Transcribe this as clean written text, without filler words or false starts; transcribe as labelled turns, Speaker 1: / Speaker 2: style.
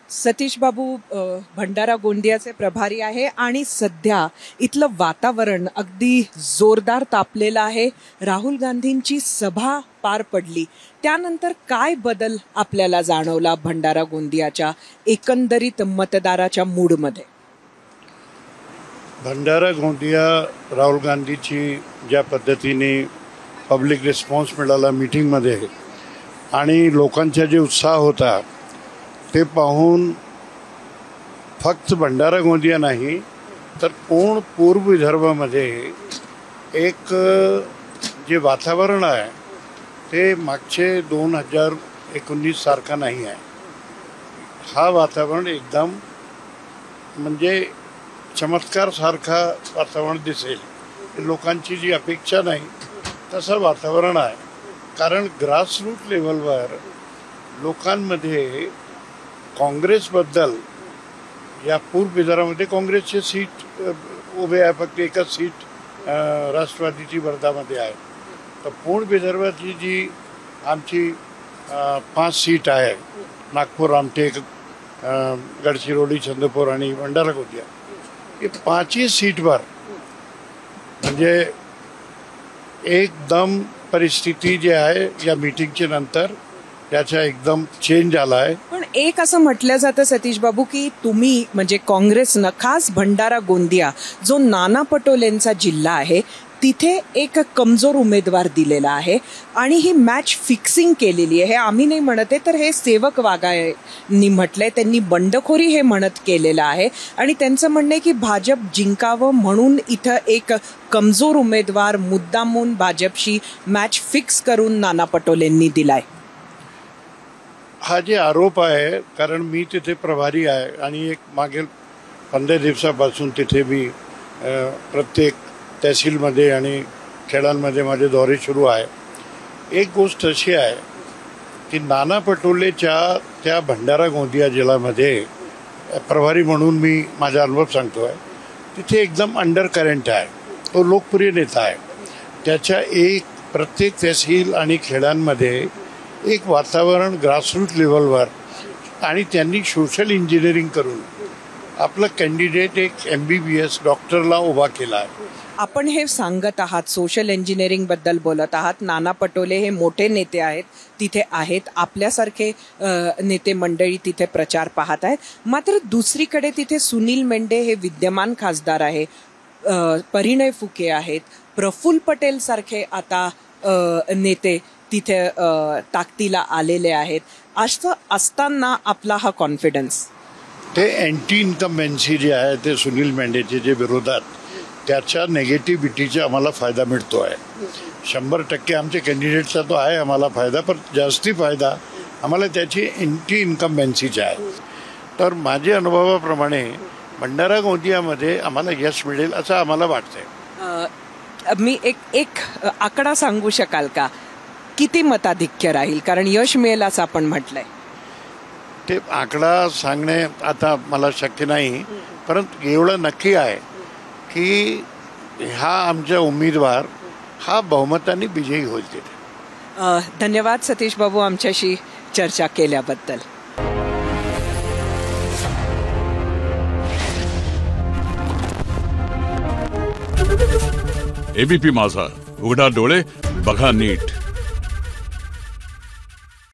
Speaker 1: सतीश बाबू भंडारा गोंदियाचे प्रभारी आहे आणि सध्या इथलं वातावरण अगदी जोरदार तापलेलं आहे. राहुल गांधींची सभा पार पडली त्यानंतर काय बदल आपल्याला जाणवला भंडारा गोंदियाच्या एकंदरीत मतदाराच्या मूडमध्ये?
Speaker 2: भंडारा गोंदिया राहुल गांधीची ज्या पद्धतीने पब्लिक रिस्पॉन्स मिळाला मीटिंगमध्ये आणि लोकांचा जे उत्साह होता ते पाहून फक्त भंडारा गोंदिया नाही तर पूर्व विदर्भामध्ये एक जे वातावरण आहे ते मागचे 2019 सारखा नाही आहे. हा वातावरण एकदम म्हणजे चमत्कार सारखा वातावरण दिसेल. लोकांची जी अपेक्षा नाही तसं वातावरण आहे. कारण ग्रासरूट लेवलवर लोकांमध्ये काँग्रेसबद्दल या पूर्व विदर्भामध्ये काँग्रेसचे सीट उभे आहे, फक्त एकच सीट राष्ट्रवादीची वर्धामध्ये आहे. तर पूर्व विदर्भाची जी आमची 5 सीट आहे, नागपूर, रामटेक, गडचिरोली, चंद्रपूर आणि भंडारा गोंदिया, हे 5ही सीटवर म्हणजे एकदम परिस्थिती जी आहे या मीटिंगच्या नंतर त्याचा एकदम चेंज झाला आहे.
Speaker 1: पण एक असं म्हटलं जातं सतीश बाबू की तुम्ही म्हणजे काँग्रेसनं खास भंडारा गोंदिया जो नाना पटोलेंचा जिल्हा आहे तिथे एक कमजोर उमेदवार दिलेला आहे आणि ही मॅच फिक्सिंग केलेली आहे. हे आम्ही नाही म्हणत आहे तर हे सेवक वाघांनी म्हटलंय. त्यांनी बंडखोरी हे म्हणत केलेलं आहे आणि त्यांचं म्हणणं आहे की भाजप जिंकावं म्हणून इथं एक कमजोर उमेदवार मुद्दामून भाजपशी मॅच फिक्स करून नाना पटोलेंनी दिलाय.
Speaker 2: हा जे आरोप आहे, कारण मी तिथे प्रभारी आहे आणि एक मागील 15 दिवसापासून तिथे मी प्रत्येक तहसीलमध्ये आणि खेड्यांमध्ये माझे दौरे सुरू आहे. एक गोष्ट अशी आहे की नाना पटोलेच्या त्या भंडारा गोंदिया जिल्ह्यामध्ये प्रभारी म्हणून मी माझा अनुभव सांगतो आहे. तिथे एकदम अंडर करंट आहे. तो लोकप्रिय नेता आहे. त्याच्या एक प्रत्येक तहसील आणि खेड्यांमध्ये एक वातावरण ग्रासरूट लेवलवर आणि त्यांनी सोशल इंजिनिअरिंग करून आपलं कॅन्डिडेट एक MBBS डॉक्टरला उभा केला आहे.
Speaker 1: आपण हे सांगत आहात, सोशल इंजिनिअरिंगबद्दल बोलत आहात. नाना पटोले हे मोठे नेते आहेत, तिथे आहेत. आपल्यासारखे नेते मंडळी तिथे प्रचार पाहत आहेत. मात्र दुसरीकडे तिथे सुनील मेंढे हे विद्यमान खासदार आहे, परिणय फुके आहेत, प्रफुल्ल पटेल सारखे आता नेते तिथे ताकदीला आलेले आहेत. असं असताना आपला हा कॉन्फिडन्स,
Speaker 2: ते अँटी इन्कम्बन्सी जे आहे ते सुनील मेंढेचे जे विरोधात त्याच्या नेगेटिव्हिटीचा आम्हाला फायदा मिळतो आहे. 100% आमच्या कॅन्डिडेटचा तो आहे आम्हाला फायदा, पण जास्ती फायदा आम्हाला त्याची अँटी इन्कम्बन्सीचा आहे. तर माझ्या अनुभवाप्रमाणे भंडारा गोंदियामध्ये आम्हाला यश मिळेल असं आम्हाला वाटतंय.
Speaker 1: मी एक आकडा सांगू शकाल का, किती मताधिक्य राहील? कारण यश मिळेल असं आपण म्हटलंय.
Speaker 2: ते आकडा सांगणे आता मला शक्य नाही, परंतु एवढं नक्की आहे की हा आमचा उमेदवार हा बहुमताने विजयी होईल तिथे.
Speaker 1: धन्यवाद सतीश बाबू आमच्याशी चर्चा केल्याबद्दल.
Speaker 3: ABP माझा, उघडा डोळे बघा नीट.